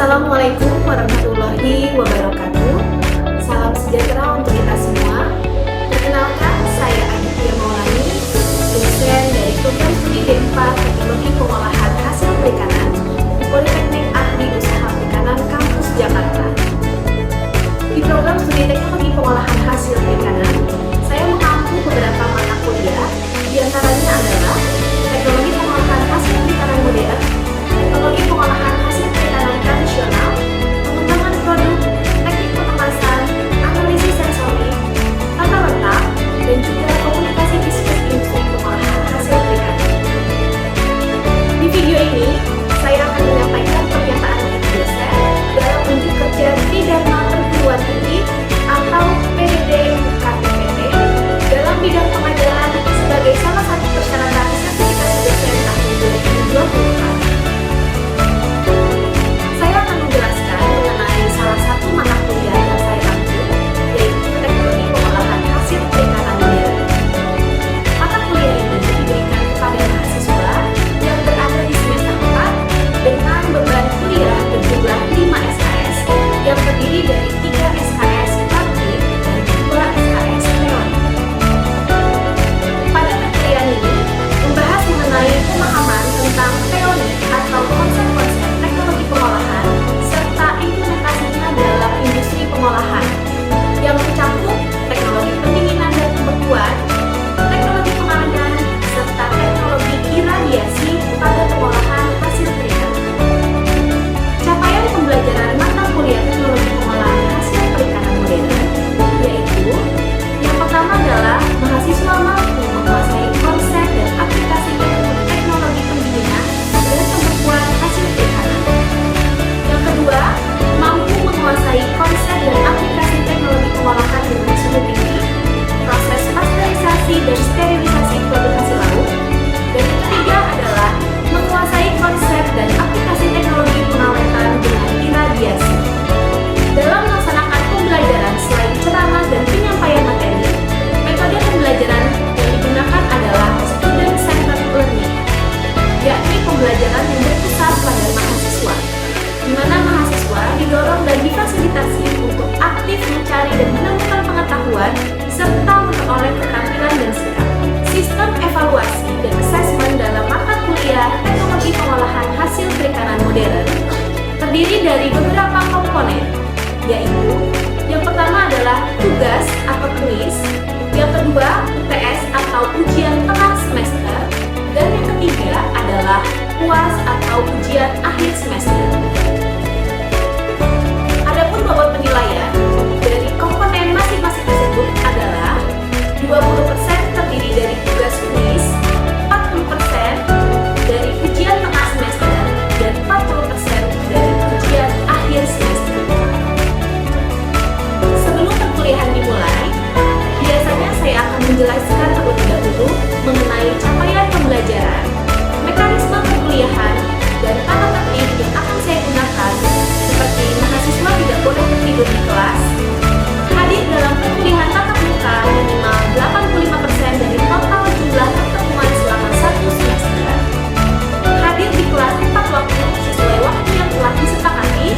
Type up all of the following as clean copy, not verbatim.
Assalamualaikum warahmatullahi wabarakatuh. Salam sejahtera untuk kita semua. Perkenalkan, saya Aditya Maulani, dosen dari Program Studi D4 Teknologi Pengolahan Hasil Perikanan di Politeknik Ahli Usaha Perikanan Kampus Jakarta. Di Program Studi Teknologi Pengolahan Hasil Perikanan, saya mengampu beberapa mata kuliah, di antaranya adalah Teknologi Pengolahan Hasil Perikanan Modern, Teknologi Pengolahan Hasil Perikanan Tradisional, Pengembangan Produk, Teknik Pengemasan, Analisis Sensorik, Tata Letak, dan juga Komunikasi Bisnis Industri Pengolahan Hasil Perikanan. Di video ini, saya akan menyampaikan pernyataan dari dosen dalam unjuk kerja Tridharma Perguruan Tinggi atau PDD KTPT dalam bidang pengajaran sebagai salah satu persyaratan sertifikasi dosen tahun 2024. Saya akan menjelaskan mengenai salah satu mata kuliah yang saya ambil, yaitu Teknologi Pengolahan Hasil Perikanan Modern. Mata kuliah ini diberikan kepada mahasiswa yang berada di semester 4 dengan beban kuliah berjumlah 5 SKS yang terdiri dari 3 SKS praktik dan 2 SKS teori. Pada perkuliahan ini membahas mengenai pemahaman tentang teori atau konsep-konsep teknologi pengolahan serta implementasinya dalam industri pengolahan yang mencakup teknologi pendinginan dan pembekuan, teknologi pengalaman, serta teknologi iradiasi pada pengolahan hasil perikanan. Capaian pembelajaran mata kuliah teknologi pengolahan hasil perikanan modern yaitu yang pertama adalah mahasiswa mampu menguasai konsep dan aplikasi teknologi pendinginan dan pembekuan hasil perikanan. Yang kedua, mampu menguasai konsep dan aplikasi teknologi pengolahan dengan suhu tinggi, proses pasteurisasi dan sterilisasi produk hasil laut. Dan yang ketiga adalah menguasai konsep dan aplikasi teknologi pengawetan dengan iradiasi. Dalam melaksanakan pembelajaran selain ceramah dan penyampaian materi, metode pembelajaran yang digunakan adalah student-centered learning, yakni pembelajaran yang berpusat pada mahasiswa, di mana mahasiswa didorong dan difasilitasi untuk aktif mencari dan menemukan pengetahuan serta memperoleh keterampilan dan sikap. Sistem evaluasi dan asesmen dalam mata kuliah Teknologi Pengolahan Hasil Perikanan Modern terdiri dari beberapa komponen, yaitu yang pertama adalah tugas atau kuis, yang kedua UTS atau ujian tengah semester, dan yang ketiga adalah UAS atau ujian akhir semester. Adapun bobot penilaian dari komponen masing-masing tersebut adalah 20% terdiri dari tugas kuis, 40% dari ujian tengah semester, dan 40% dari ujian akhir semester. Sebelum perkuliahan dimulai, biasanya saya akan menjelaskan terlebih dahulu mengenai capaian pembelajaran, mekanisme perkuliahan, dan tata tertib yang akan saya gunakan, seperti mahasiswa tidak boleh tertidur di kelas, hadir dalam perkuliahan tatap muka minimal 85% dari total jumlah pertemuan selama 1 semester, hadir di kelas tepat waktu sesuai waktu yang telah disepakati,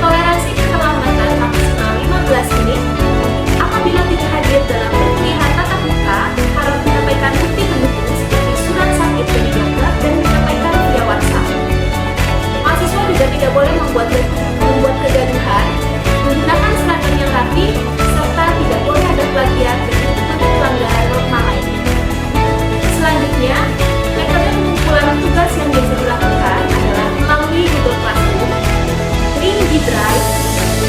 toleransi keterlambatan maksimal 15 menit. Apabila tidak hadir dalam perkuliahan tatap muka, harus menyampaikan bukti pendukung seperti surat sakit dari dokter dan menyampaikan via WhatsApp. Mahasiswa juga tidak boleh membuat kegaduhan, menggunakan seragam yang rapi, serta tidak boleh ada plagiat dan pelanggaran norma lainnya. Selanjutnya, metode pengumpulan tugas yang biasa dilakukan adalah melalui Google Classroom, Link G Drive,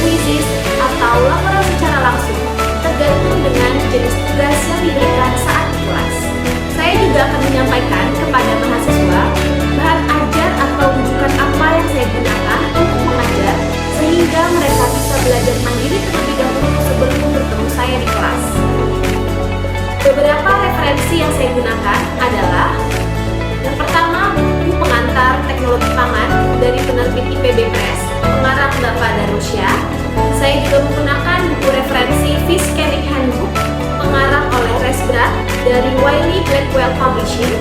Quizzes, atau laporan secara langsung, tergantung dengan jenis tugas yang diberikan saat di kelas. Saya juga akan menyampaikan kepada mahasiswa bahan ajar atau rujukan apa yang saya gunakan untuk mengajar, sehingga mereka bisa belajar mandiri terlebih dahulu sebelum bertemu saya di kelas. Beberapa referensi yang saya gunakan adalah yang pertama, buku pengantar teknologi pangan dari penerbit IPB Press, pengarang Bapak Darusya. Saya juga menggunakan buku referensi Fish Canning Handbook, pengarang oleh Resbrat dari Wiley Blackwell Publishing.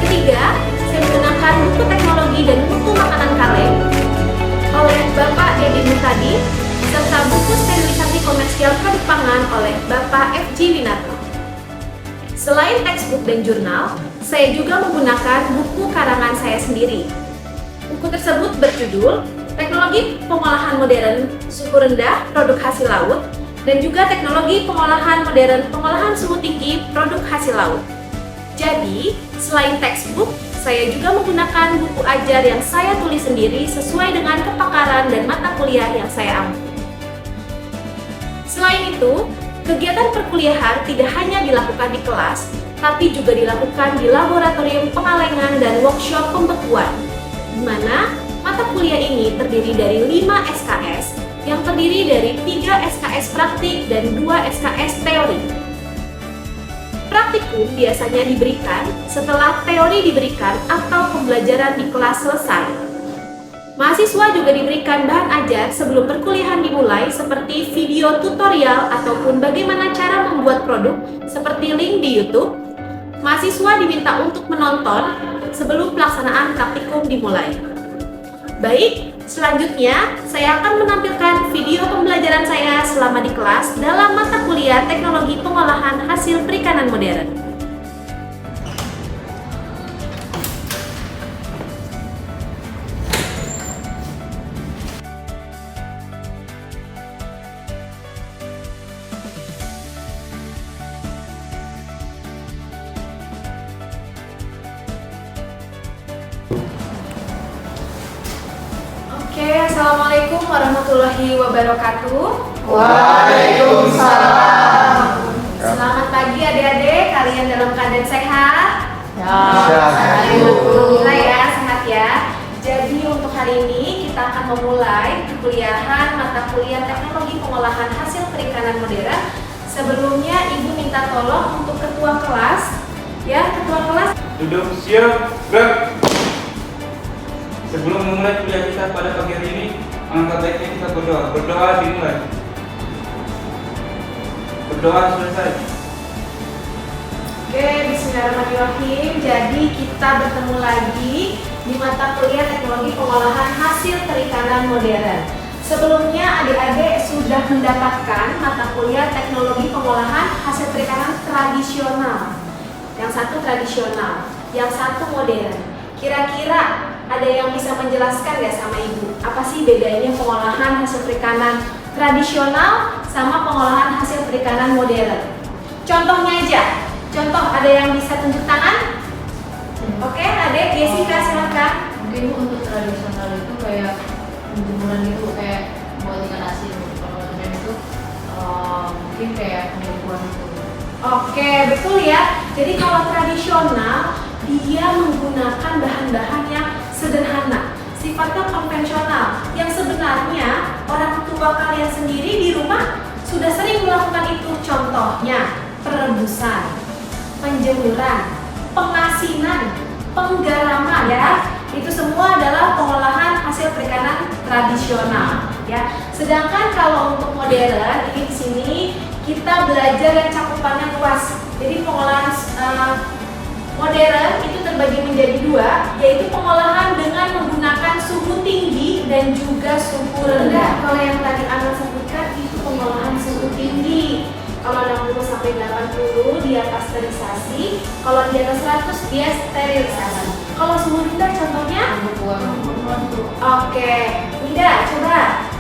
Ketiga, saya menggunakan buku teknologi dan buku makanan kaleng, Bapak F.G. Winarno. Selain textbook dan jurnal, saya juga menggunakan buku karangan saya sendiri. Buku tersebut berjudul Teknologi Pengolahan Modern Suhu Rendah Produk Hasil Laut dan juga Teknologi Pengolahan Modern Pengolahan Suhu Tinggi Produk Hasil Laut. Jadi, selain textbook, saya juga menggunakan buku ajar yang saya tulis sendiri sesuai dengan kepakaran dan mata kuliah yang saya ambil. Selain itu, kegiatan perkuliahan tidak hanya dilakukan di kelas, tapi juga dilakukan di laboratorium pengalengan dan workshop pembekuan, di mana mata kuliah ini terdiri dari 5 SKS, yang terdiri dari 3 SKS praktik dan 2 SKS teori. Praktikum biasanya diberikan setelah teori diberikan atau pembelajaran di kelas selesai. Mahasiswa juga diberikan bahan ajar sebelum perkuliahan dimulai seperti video tutorial ataupun bagaimana cara membuat produk seperti link di YouTube. Mahasiswa diminta untuk menonton sebelum pelaksanaan praktikum dimulai. Baik, selanjutnya saya akan menampilkan video pembelajaran saya selama di kelas dalam mata kuliah Teknologi Pengolahan Hasil Perikanan Modern. Oke, assalamualaikum warahmatullahi wabarakatuh. Waalaikumsalam. Selamat pagi adik-adik, kalian dalam keadaan sehat? Alhamdulillah ya, sehat ya. Jadi untuk hari ini kita akan memulai kuliahan mata kuliah Teknologi Pengolahan Hasil Perikanan Modern. Sebelumnya Ibu minta tolong untuk ketua kelas, ya ketua kelas. Duduk, siap, gerak. Sebelum memulai kuliah kita pada pagi hari ini, alangkah baiknya kita berdoa. Berdoa dimulai. Berdoa selesai. Oke, bismillahirrahmanirrahim. Jadi kita bertemu lagi di mata kuliah Teknologi Pengolahan Hasil Perikanan Modern. Sebelumnya adik-adik sudah mendapatkan mata kuliah Teknologi Pengolahan Hasil Perikanan Tradisional. Yang satu tradisional, yang satu modern. Kira-kira ada yang bisa menjelaskan nggak sama Ibu? Apa sih bedanya pengolahan hasil perikanan tradisional sama pengolahan hasil perikanan modern? Contohnya aja. Contoh, ada yang bisa tunjuk tangan? Oke, adek, Jessica silakan. Mungkin untuk tradisional itu kayak penjemuran gitu, kayak buat ikan asin. Kalau modern itu mungkin kayak pembekuan itu. Oke, betul ya. Jadi kalau tradisional dia menggunakan bahan-bahan yang sederhana, sifatnya konvensional, yang sebenarnya orang tua kalian sendiri di rumah sudah sering melakukan itu. Contohnya perebusan, penjemuran, pengasinan, penggaraman, ya. Itu semua adalah pengolahan hasil perikanan tradisional, ya. Sedangkan kalau untuk modern ini di sini kita belajar yang cakupannya luas. Jadi pengolahan modern itu terbagi menjadi dua, yaitu pengolahan dengan menggunakan suhu tinggi dan juga suhu rendah. Kalau yang tadi Ana sebutkan itu pengolahan suhu tinggi. Kalau 60 sampai 80 dia pasteurisasi, kalau di atas 100 dia sterilisasi. Kalau suhu rendah contohnya Pembekuan tuh. Oke, Mida coba.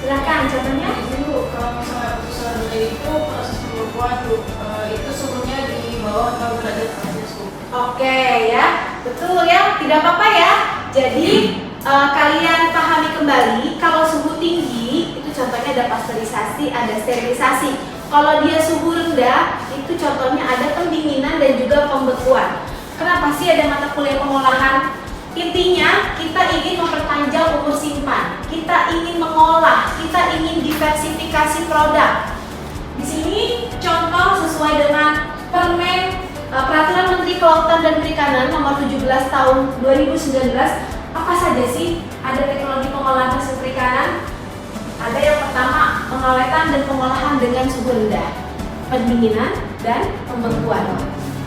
Silakan contohnya. Itu kalau misalnya putusan itu proses pembekuan tuh itu suhunya di bawah 0 derajat Celcius. Oke ya, betul ya, tidak apa-apa ya. Jadi kalian pahami kembali kalau suhu tinggi itu contohnya ada pasteurisasi, ada sterilisasi. Kalau dia suhu rendah itu contohnya ada pendinginan dan juga pembekuan. Kenapa sih ada mata kuliah pengolahan? Intinya kita ingin memperpanjang umur simpan, kita ingin mengolah, kita ingin diversifikasi produk. Di sini contoh sesuai dengan Peraturan Menteri Kelautan dan Perikanan Nomor 17 Tahun 2019. Apa saja sih ada teknologi pengolahan hasil perikanan? Ada yang pertama, pengawetan dan pengolahan dengan suhu rendah, pendinginan dan pembekuan.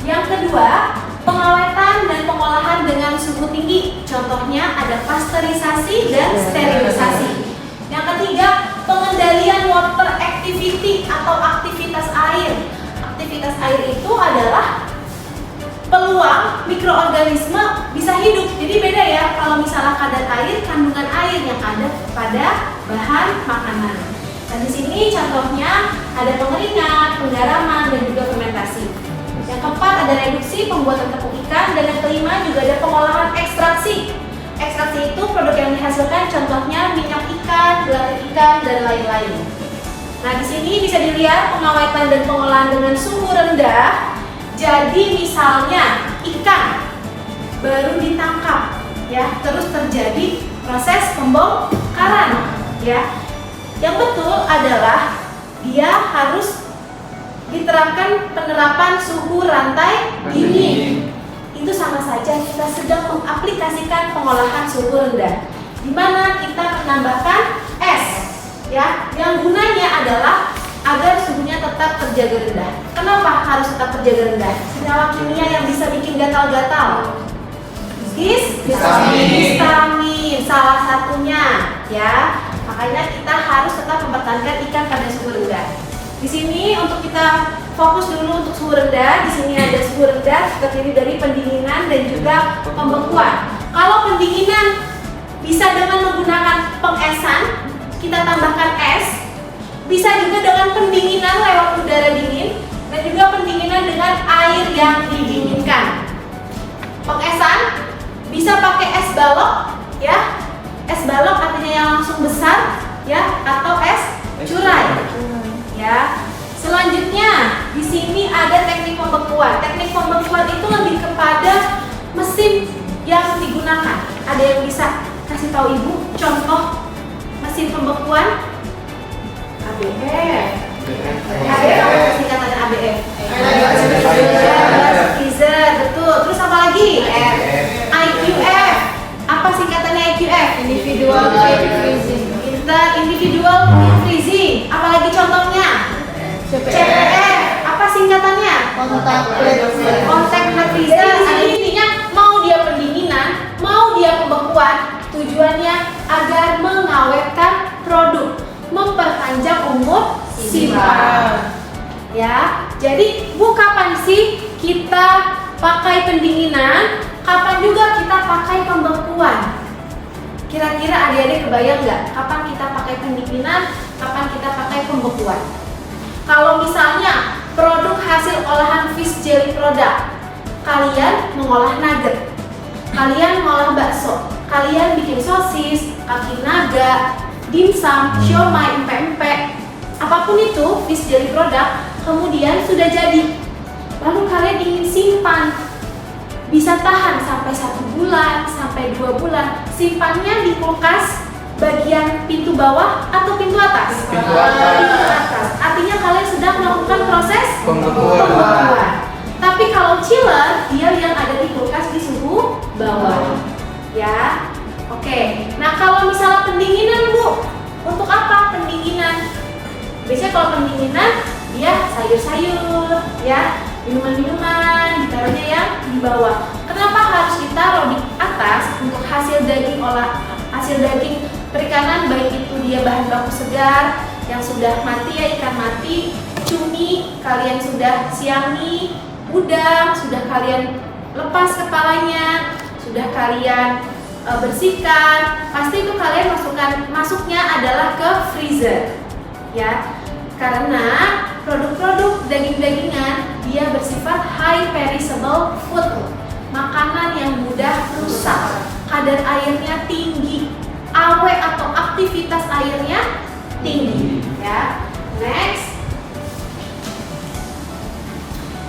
Yang kedua, pengawetan dan pengolahan dengan suhu tinggi. Contohnya ada pasteurisasi dan sterilisasi. Yang ketiga, pengendalian water activity atau aktivitas air. Aktivitas air itu adalah peluang mikroorganisme bisa hidup. Jadi beda ya kalau misalnya kadar air, kandungan air yang ada pada bahan makanan. Dan di sini contohnya ada pengeringan, penggaraman, dan juga fermentasi. Yang keempat ada reduksi, pembuatan tepung ikan, dan yang kelima juga ada pengolahan ekstraksi. Ekstraksi itu produk yang dihasilkan contohnya minyak ikan, gelatin ikan, dan lain-lain. Nah, di sini bisa dilihat pengawetan dan pengolahan dengan suhu rendah. Jadi misalnya ikan baru ditangkap, ya, terus terjadi proses pembongkaran, ya. Yang betul adalah dia harus diterapkan penerapan suhu rantai dingin. Itu sama saja kita sedang mengaplikasikan pengolahan suhu rendah, di mana kita menambahkan es, ya, yang gunanya adalah agar suhunya tetap terjaga rendah. Kenapa harus tetap terjaga rendah? Senyawa kimia yang bisa bikin gatal-gatal. Histamin salah satunya, ya. Makanya kita harus tetap mempertahankan ikan pada suhu rendah. Di sini untuk kita fokus dulu untuk suhu rendah. Di sini ada suhu rendah terdiri dari pendinginan dan juga pembekuan. Kalau pendinginan bisa dengan menggunakan pengesan, kita tambahkan es. Bisa juga dengan pendinginan lewat udara dingin dan juga pendinginan dengan air yang didinginkan. Pengesan bisa pakai es balok, ya. Es balok artinya yang langsung besar, ya, atau es curai, ya. Selanjutnya di sini ada teknik pembekuan. Teknik pembekuan itu lebih kepada mesin yang digunakan. Ada yang bisa kasih tahu ibu contoh mesin pembekuan? ABF. ABF apa singkatan ABF? Freezer, betul. Terus apa lagi? IQF. Apa singkatannya IQF? Individual quick freezing. Individual quick freezing. Apalagi contohnya? CPF. Apa singkatannya? Contact freezer. Intinya mau dia pendinginan, mau dia pembekuan, tujuannya agar mengawetkan produk, memperpanjang umur simpan. Ya, jadi kapan sih kita pakai pendinginan? Kapan juga kita pakai pembekuan? Kira-kira adik-adik kebayang nggak? Kapan kita pakai pendinginan? Kapan kita pakai pembekuan? Kalau misalnya produk hasil olahan fish jelly product, kalian mengolah nugget, kalian mengolah bakso, kalian bikin sosis, kaki naga, dimsum, siomay, empek-empek, apapun itu fish jelly product, kemudian sudah jadi. Lalu kalian ingin simpan, bisa tahan sampai 1 bulan, sampai 2 bulan. Simpannya di kulkas bagian pintu bawah atau pintu atas? Pintu atas. Pintu atas. Artinya kalian sedang melakukan proses Pembekuan. Tapi kalau chiller, dia yang ada di kulkas di suhu bawah. Ya. Oke. Nah, kalau misalnya pendinginan, Bu, untuk apa pendinginan? Biasanya kalau pendinginan dia sayur-sayur, ya, minuman-minuman ditaruhnya yang di bawah. Kenapa harus ditaruh di atas? Untuk hasil daging perikanan, baik itu dia bahan baku segar yang sudah mati, ya, ikan mati, cumi kalian sudah siangi, udang sudah kalian lepas kepalanya, sudah kalian bersihkan, pasti itu kalian masuknya adalah ke freezer, ya. Karena produk-produk daging-dagingan dia bersifat high perishable food, makanan yang mudah rusak, kadar airnya tinggi, awet atau aktivitas airnya tinggi, ya. Next,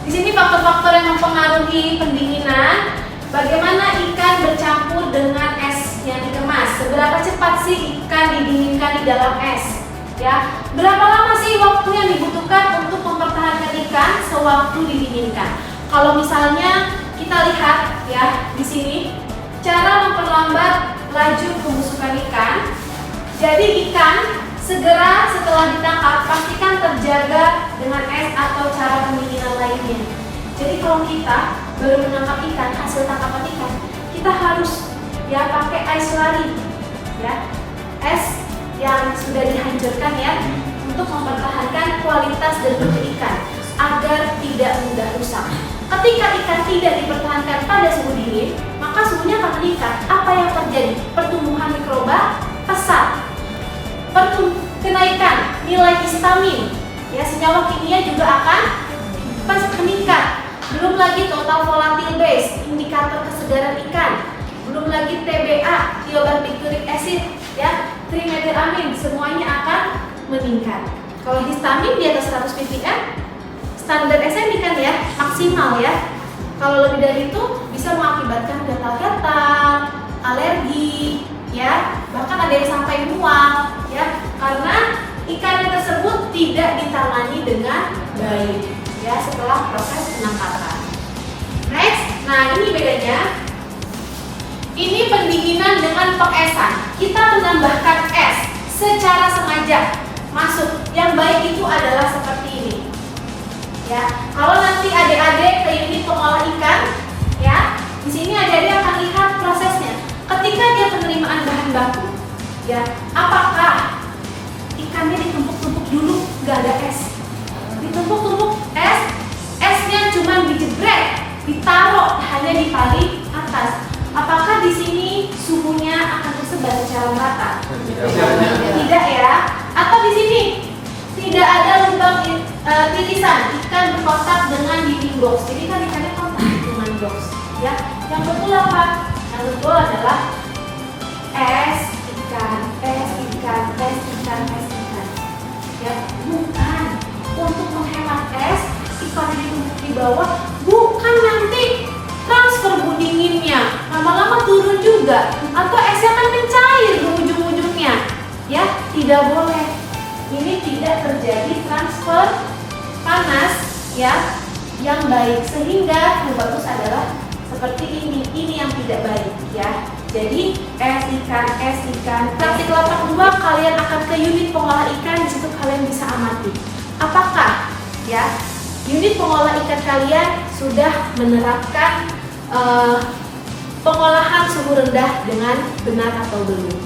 di sini faktor-faktor yang mempengaruhi pendinginan. Bagaimana ikan bercampur dengan es yang dikemas? Seberapa cepat sih ikan didinginkan di dalam es? Ya, berapa lama sih waktu yang dibutuhkan untuk mempertahankan ikan sewaktu didinginkan? Kalau misalnya kita lihat, ya, di sini cara memperlambat laju pembusukan ikan. Jadi ikan segera setelah ditangkap pastikan terjaga dengan es atau cara pendinginan lainnya. Jadi kalau kita baru menangkap ikan, hasil tangkapan ikan, kita harus, ya, pakai ice lari, ya, es yang sudah dihancurkan ya, untuk mempertahankan kualitas dan mutu ikan agar tidak mudah rusak. Ketika ikan tidak dipertahankan pada suhu dingin, maka suhunya akan meningkat. Apa yang terjadi? Pertumbuhan mikroba pesat, kenaikan nilai histamin, ya, senyawa kimia juga akan meningkat. Belum lagi total volatile base, indikator kesegaran ikan. Belum lagi TBA, thiobarbituric acid, ya, trimethylamine, semuanya akan meningkat. Kalau histamin di atas 100 ppm, standar SMI kan ya, maksimal ya. Kalau lebih dari itu bisa mengakibatkan gatal-gatal, alergi, ya, bahkan ada yang sampai mual, ya, karena ikan tersebut tidak ditangani dengan baik, ya, setelah proses penangkapan. Next, nah ini bedanya. Ini pendinginan dengan pengesan. Kita menambahkan es secara sengaja masuk. Yang baik itu adalah seperti ini. Ya, kalau nanti adik-adik ke unit pengolah ikan, ya, di sini adik-adik akan lihat prosesnya. Ketika dia penerimaan bahan baku, ya, apakah ikannya ditumpuk-tumpuk dulu, nggak ada es, ditumpuk-tumpuk esnya cuma dijebret, ditaruh hanya di paling atas. Apakah di sini suhunya akan tersebar secara merata? Tidak ya. Atau di sini tidak ada lubang tirisan, ikan berkontak dengan dinding box. Jadi kan ikannya kontak dengan box, ya. Yang betul apa? Yang betul adalah es ikan. Ya, bukan untuk menghemat es, ikan ditumpuk di bawah, bukan nanti transfer dinginnya lama-lama turun juga, atau esnya kan mencair di ujung-ujungnya, ya, tidak boleh. Ini tidak terjadi transfer panas, ya, yang baik, sehingga yang bagus adalah seperti ini yang tidak baik, ya. Jadi es ikan. Praktik lapak 2 kalian akan ke unit pengolah ikan, di situ kalian bisa amati apakah, ya, unit pengolah ikan kalian sudah menerapkan pengolahan suhu rendah dengan benar atau belum.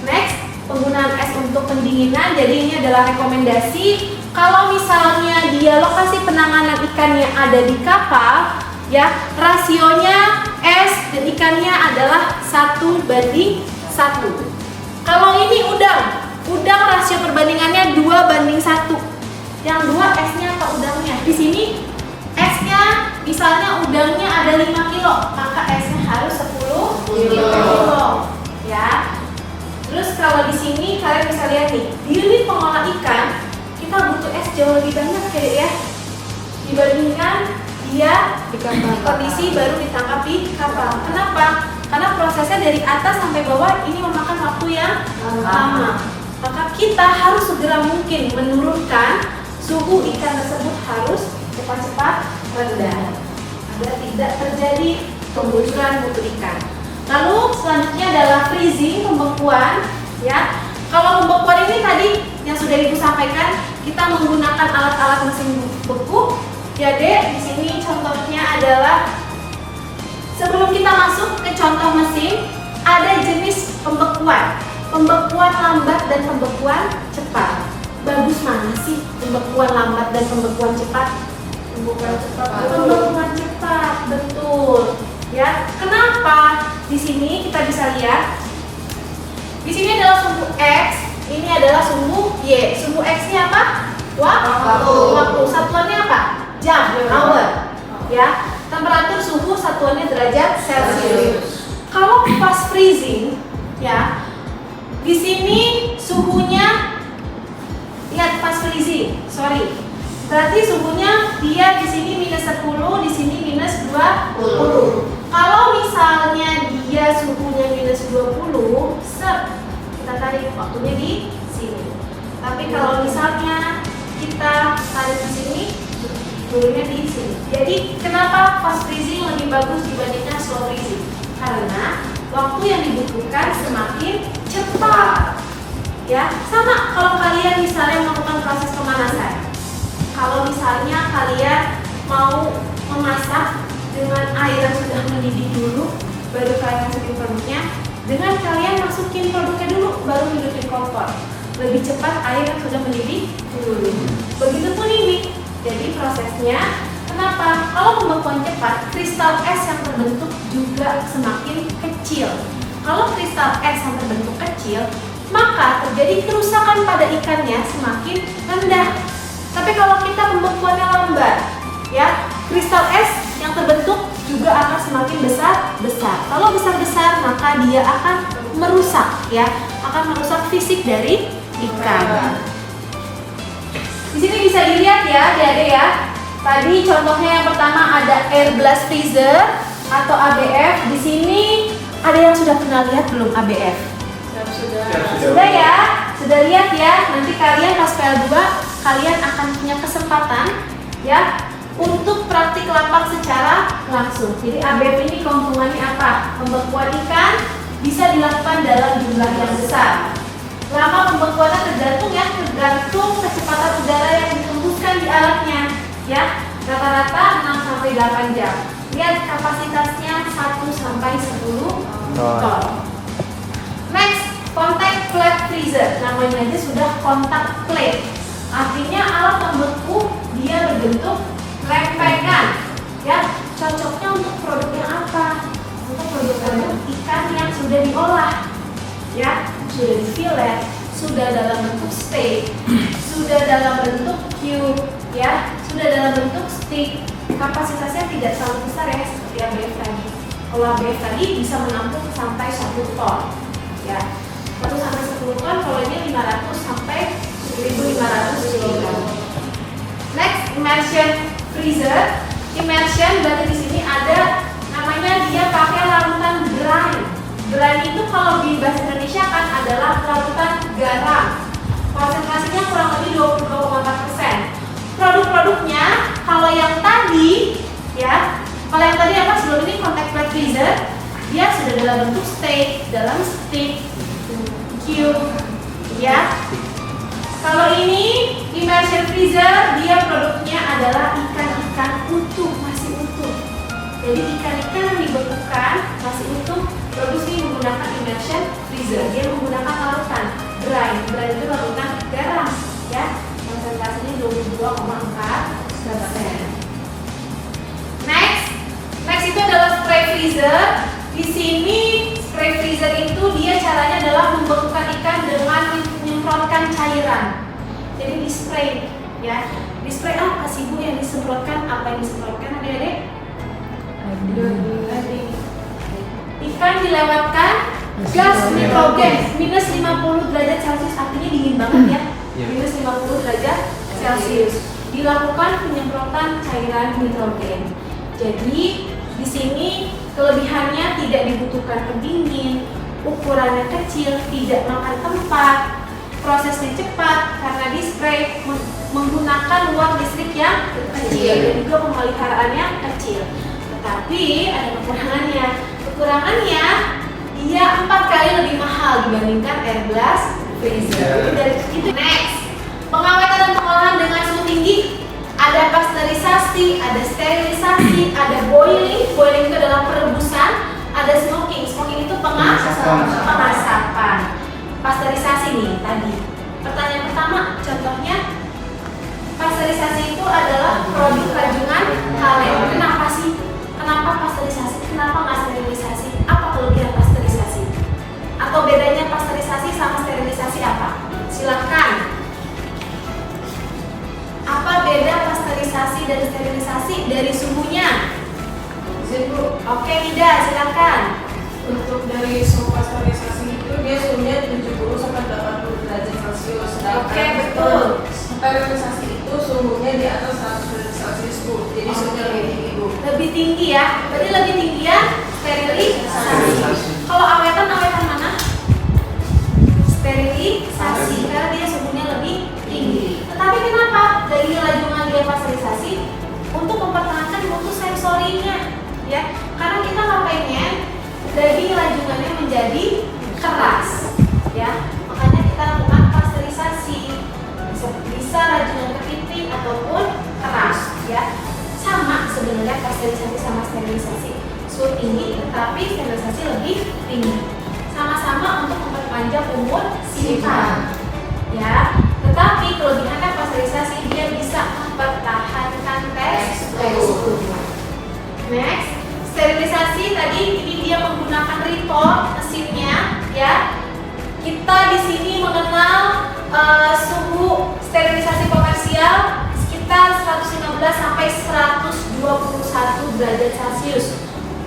Next, penggunaan es untuk pendinginan. Jadi ini adalah rekomendasi. Kalau misalnya dia lokasi penanganan ikannya ada di kapal, ya, rasionya es dan ikannya adalah 1:1. Kalau ini udang rasio perbandingannya 2:1. Yang 2 esnya atau udangnya. Di sini esnya, misalnya udangnya ada 5 kilo, maka esnya harus 10 kilo, ya. Terus kalau di sini kalian bisa lihat nih, di unit pengolah ikan kita butuh es jauh lebih banyak ya, dibandingkan dia di kondisi baru ditangkap di kapal. Kenapa? Karena prosesnya dari atas sampai bawah ini memakan waktu yang lama. Maka kita harus segera mungkin menurunkan suhu ikan tersebut, harus cepat-cepat rendah agar tidak terjadi pembusuran mutu ikan. Lalu selanjutnya adalah freezing, pembekuan, ya. Kalau pembekuan ini tadi yang sudah Ibu sampaikan, kita menggunakan alat-alat mesin beku. Ya Dek, di sini contohnya adalah sebelum kita masuk ke contoh mesin, ada jenis pembekuan lambat dan pembekuan cepat. Bagus mana sih pembekuan lambat dan pembekuan cepat? Pembekuan cepat, betul. Ya, kenapa? Di sini kita bisa lihat. Di sini adalah sumbu X, ini adalah sumbu Y. Sumbu X-nya apa? Waktu. Satuannya apa? Jam, hour. Ya, temperatur suhu satuannya derajat Celcius. Kalau fast freezing, ya, di sini suhunya, lihat fast freezing, berarti suhunya dia di sini -10, di sini -20. Kalau misalnya dia suhunya -20, kita tarik waktunya di sini. Tapi kalau misalnya kita tarik di sini, turunnya di sini. Jadi kenapa fast freezing lebih bagus dibandingkan slow freezing? Karena waktu yang dibutuhkan semakin cepat. Ya, sama kalau kalian misalnya melakukan proses pemanasan. Kalau misalnya kalian mau memasak dengan air yang sudah mendidih dulu, baru kalian masukin produknya. Dengan kalian masukin produknya dulu, baru hidupin kompor. lebih cepat air yang sudah mendidih dulu. Begitupun ini. Jadi prosesnya, kenapa? Kalau pembekuan cepat, kristal es yang terbentuk juga semakin kecil. Kalau kristal es yang terbentuk kecil, maka terjadi kerusakan pada ikannya semakin rendah. Tapi kalau kita pembekuannya lambat, ya, kristal es yang terbentuk juga akan semakin besar. Kalau besar, maka dia akan merusak, ya, akan merusak fisik dari ikan. Di sini bisa dilihat ya, adik-adik ya. Tadi contohnya yang pertama ada air blast freezer atau ABF. Di sini ada yang sudah pernah lihat belum ABF? Sudah ya, sudah lihat ya. Nanti kalian pas PL2 kalian akan punya kesempatan ya untuk praktik lapak secara langsung. Jadi ABF ini keuntungannya apa? Pembekuan ikan bisa dilakukan dalam jumlah yang besar. Lama pembekuannya tergantung kecepatan udara yang ditembuskan di alatnya ya. Rata-rata 6 sampai 8 jam. Lihat kapasitasnya 1 sampai 10 ton. Next, contact plate freezer. Namanya aja sudah contact plate. Artinya alat pembeku dia berbentuk lempengan. Ya, cocoknya untuk produk yang apa? Untuk produk-produk ikan yang sudah diolah. Ya, sudah di fillet, sudah dalam bentuk steak, sudah dalam bentuk cube, ya, sudah dalam bentuk stick. Kapasitasnya tidak terlalu besar ya seperti ABF tadi. Kalau ABF tadi bisa menampung sampai 1 ton, ya, 1 sampai 10 ton. Kalau ini 500 sampai 1.500 kg. Next, immersion freezer. Immersion berarti di sini ada namanya dia pakai larutan brine. Brine itu kalau di bahasa Indonesia kan adalah larutan garam. Konsentrasinya kurang lebih 22,4%. Produk-produknya kalau yang tadi ya, kalau yang tadi apa sebelum ini contact plate freezer, dia sudah dalam bentuk steak, dalam stick, cube, ya. Kalau ini immersion freezer, dia produknya adalah ikan-ikan utuh, masih utuh. Jadi ikan-ikan yang dibekukan masih utuh, produksi menggunakan immersion freezer. Dia menggunakan larutan brine. Brine itu larutan garam, ya. Konsentrasinya 22,4%. Next itu adalah spray freezer. Di sini spray freezer itu dia caranya adalah membekukan ikan dengan menyemprotkan cairan. Jadi di spray, ya. Di spray apa sih Bu yang disemprotkan? Apa yang disemprotkan adik-adik? Ikan dilewatkan gas nitrogen minus 50 derajat Celcius, artinya dingin banget ya. Minus 50 derajat Celcius. Dilakukan penyemprotan cairan nitrogen. Jadi di sini kelebihannya tidak dibutuhkan pendingin, ukurannya kecil, tidak makan tempat, prosesnya cepat karena di spray menggunakan uap listrik yang kecil dan juga pemeliharaannya kecil. Tetapi ada kekurangannya. Kekurangannya dia 4 kali lebih mahal dibandingkan air blast freezer. Dari itu next, pengawetan dan pengolahan dengan suhu tinggi. Ada pasteurisasi, ada sterilisasi, ada boiling. Boiling itu adalah perebusan. Ada smoking. Smoking itu pengasapan. Pasteurisasi nih tadi. Pertanyaan pertama, contohnya pasteurisasi itu adalah produk rajungan Halem. Kenapa sih? Kenapa pasteurisasi? Kenapa nggak sterilisasi? Apa kelebihan pasteurisasi? Atau bedanya pasteurisasi sama sterilisasi apa? Silahkan. Apa beda pasteurisasi dan sterilisasi dari suhunya? Oke, Nida, silakan. Untuk dari suhu pasteurisasi itu dia suhunya 70 sampai 80 derajat Celcius. Oke, betul. Sterilisasi itu suhunya di atas 100 derajat Celcius, Bu. Jadi suhunya lebih tinggi, Bu. Lebih tinggi ya. Berarti lebih tinggi ya sterilisasi. Kalau awetan mana? Sterilisasi karena dia suhunya lebih tinggi. Tetapi kenapa daging rajungan dia pasteurisasi? Untuk mempertahankan mutu sensorinya, ya. Karena kita nggak pengen daging rajungannya menjadi keras, ya. Makanya kita lakukan pasteurisasi. Bisa rajungan kepiting ataupun keras, ya. Sama sebenarnya pasteurisasi sama sterilisasi. Suhu tinggi, tetapi sterilisasi lebih tinggi. Sama-sama untuk memperpanjang umur si ikan. ya. Tetapi kelebihannya pasteurisasi dia bisa mempertahankan tekstur. Next, sterilisasi tadi ini dia menggunakan retort mesinnya, ya. Kita di sini mengenal suhu sterilisasi komersial sekitar 115 sampai 121 derajat Celcius.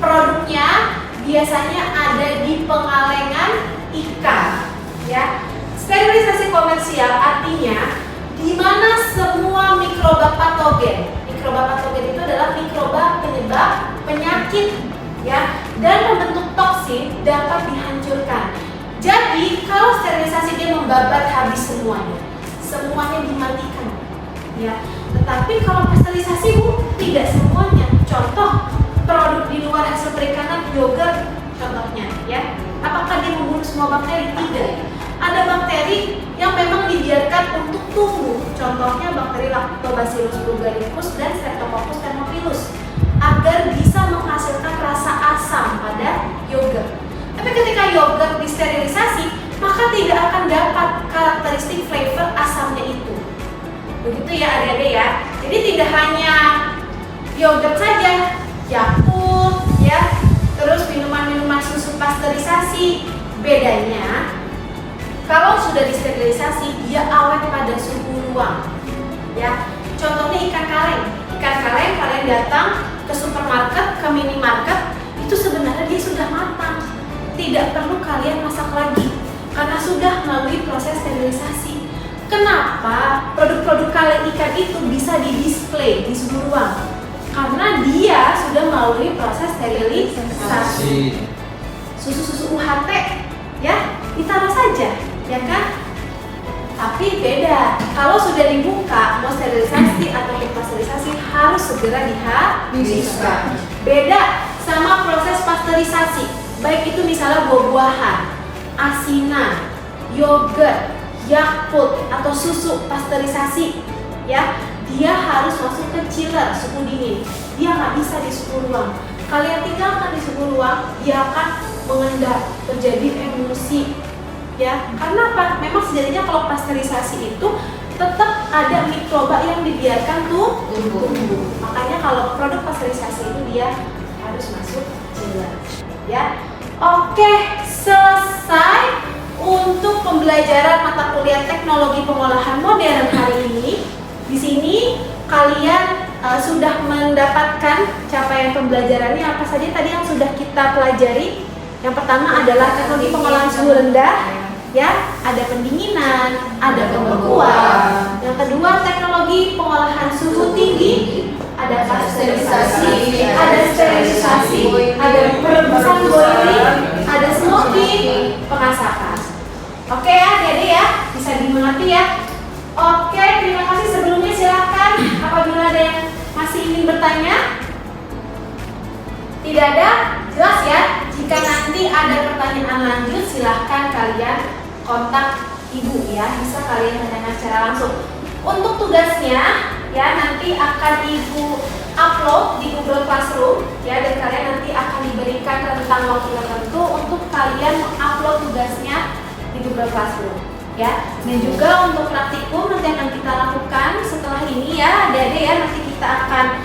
Produknya biasanya ada di pengalengan ikan, ya. Sterilisasi komersial artinya di mana semua mikroba patogen. Mikroba patogen itu adalah mikroba penyebab penyakit, ya, dan membentuk toksin dapat dihancurkan. Jadi kalau sterilisasi dia membabat habis semuanya dimatikan, ya. Tetapi kalau pasteurisasi tidak semuanya. Contoh produk di luar hasil perikanan, yogurt contohnya, ya. Apakah dia membunuh semua bakteri? Tidak. Ada bakteri yang memang dibiarkan untuk tumbuh. Contohnya bakteri Lactobacillus bulgaricus dan Streptococcus thermophilus agar bisa menghasilkan rasa asam pada yogurt. Tapi ketika yogurt disterilisasi, maka tidak akan dapat karakteristik flavor asamnya itu. Begitu ya adik-adik ya. Jadi tidak hanya yogurt saja, Yakult, ya, terus minuman-minuman susu pasteurisasi. Bedanya, kalau sudah disterilisasi, dia awet pada suhu ruang. Ya, contohnya ikan kaleng. Ikan kaleng kalian datang ke supermarket, ke minimarket, itu sebenarnya dia sudah matang. Tidak perlu kalian masak lagi karena sudah melalui proses sterilisasi. Kenapa produk-produk kaleng ikan itu bisa di-display di suhu ruang? Karena dia sudah melalui proses sterilisasi. Susu-susu UHT, ya, ditaruh saja, ya kan? Tapi beda, kalau sudah dibuka mau sterilisasi atau pasteurisasi harus segera dihabiskan. Beda sama proses pasteurisasi. Baik itu misalnya buah-buahan, asinan, yogurt, Yakult atau susu pasteurisasi, ya, dia harus masuk ke chiller suhu dingin. Dia nggak bisa di suhu ruang. Kalian tinggalkan di suhu ruang, dia akan mengendap, terjadi emulsi, ya. Karena apa? Memang sejatinya kalau pasteurisasi itu tetap ada mikroba yang dibiarkan tumbuh. Makanya kalau produk pasteurisasi itu dia harus masuk chiller. Ya, oke, selesai untuk pembelajaran mata kuliah teknologi pengolahan modern hari ini. Di sini kalian sudah mendapatkan capaian pembelajarannya apa saja tadi yang sudah kita pelajari. Yang pertama adalah teknologi pengolahan suhu rendah, ya, ada pendinginan, ada pembekuan. Yang kedua teknologi pengolahan suhu tinggi, ada pasteurisasi, ada sterilisasi, ada perebusan boiling, ada smoking, pengasapan. Oke ya, jadi ya, bisa dimengerti ya. Oke, terima kasih. Sebelumnya silakan apabila ada yang masih ingin bertanya. Tidak ada? Jelas ya. Jika nanti ada pertanyaan lanjut, silahkan kalian kontak ibu ya. Bisa kalian tanyakan secara langsung. Untuk tugasnya, ya, nanti akan ibu upload di Google Classroom, ya, dan kalian nanti akan diberikan rentang waktu tertentu untuk kalian mengupload tugasnya di Google Classroom, ya. Dan juga untuk praktikum nanti akan kita lakukan setelah ini ya, adik-adik ya, nanti kita akan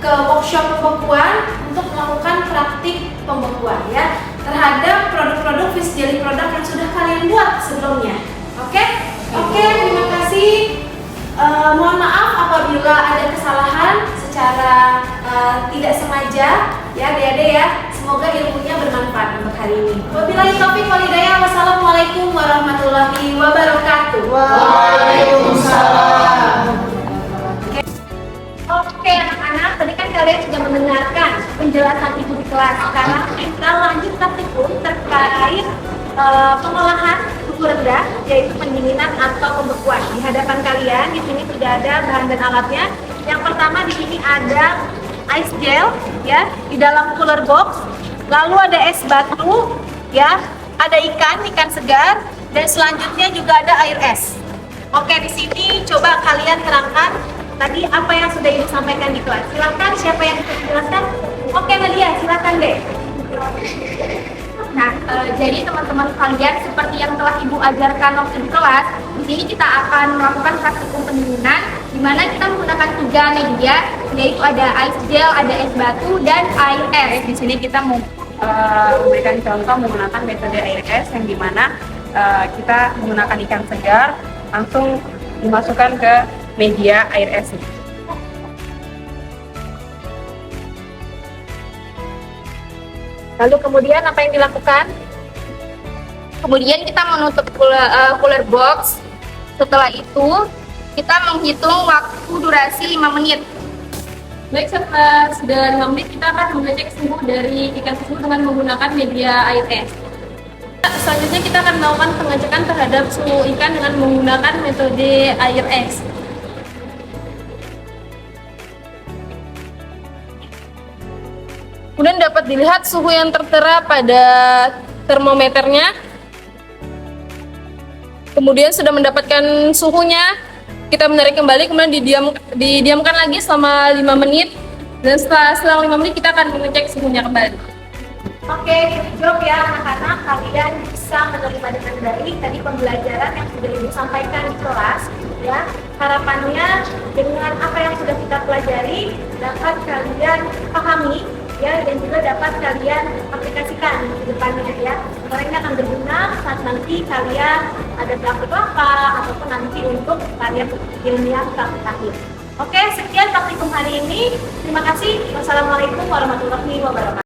ke workshop pembekuan untuk melakukan praktik pembekuan ya terhadap produk-produk fish jelly produk yang sudah kalian buat sebelumnya. Oke, terima kasih. Mohon maaf apabila ada kesalahan secara tidak sengaja ya adik-adik ya. Semoga ilmunya bermanfaat untuk hari ini. Wabillahi taufiq wal hidayah. Wassalamualaikum warahmatullahi wabarakatuh. Waalaikumsalam. Oke anak-anak, tadi kan kalian sudah mendengarkan penjelasan ibu di kelas. Sekarang kita lanjut praktikum terkait pengolahan suhu rendah, yaitu pendinginan atau pembekuan. Di hadapan kalian di sini sudah ada bahan dan alatnya. Yang pertama di sini ada ice gel, ya, di dalam cooler box. Lalu ada es batu, ya, ada ikan segar, dan selanjutnya juga ada air es. Oke, di sini coba kalian terangkan tadi apa yang sudah ibu sampaikan di kelas. Silakan, siapa yang bisa menjelaskan? Oke, Nadia, silakan deh. Nah, jadi teman-teman sekalian, seperti yang telah Ibu ajarkan waktu di kelas, di sini kita akan melakukan praktikum pendinginan, di mana kita menggunakan 3 media, yaitu ada ice gel, ada es batu, dan air es. Di sini kita mau memberikan contoh menggunakan metode air es, yang dimana kita menggunakan ikan segar langsung dimasukkan ke media air es. Lalu kemudian apa yang dilakukan? Kemudian kita menutup cooler box. Setelah itu kita menghitung waktu durasi 5 menit. Baik, setelah sudah 5 menit kita akan mengecek suhu dari ikan tersebut dengan menggunakan media air es. Selanjutnya kita akan melakukan pengecekan terhadap suhu ikan dengan menggunakan metode air es. Kemudian dapat dilihat suhu yang tertera pada termometernya. Kemudian sudah mendapatkan suhunya, kita menarik kembali, kemudian didiamkan lagi selama 5 menit. Dan setelah 5 menit kita akan mengecek suhunya kembali. Oke, good job ya anak-anak, kalian bisa menerima dengan baik tadi pembelajaran yang sudah Ibu sampaikan di kelas ya. Harapannya dengan apa yang sudah kita pelajari dapat kalian pahami ya, dan juga dapat kalian aplikasikan di depannya ya. Karena ini akan berguna saat nanti kalian ada praktik lapangan ataupun nanti untuk karya ilmiah praktik akhir. Oke, sekian praktikum hari ini. Terima kasih. Wassalamualaikum warahmatullahi wabarakatuh.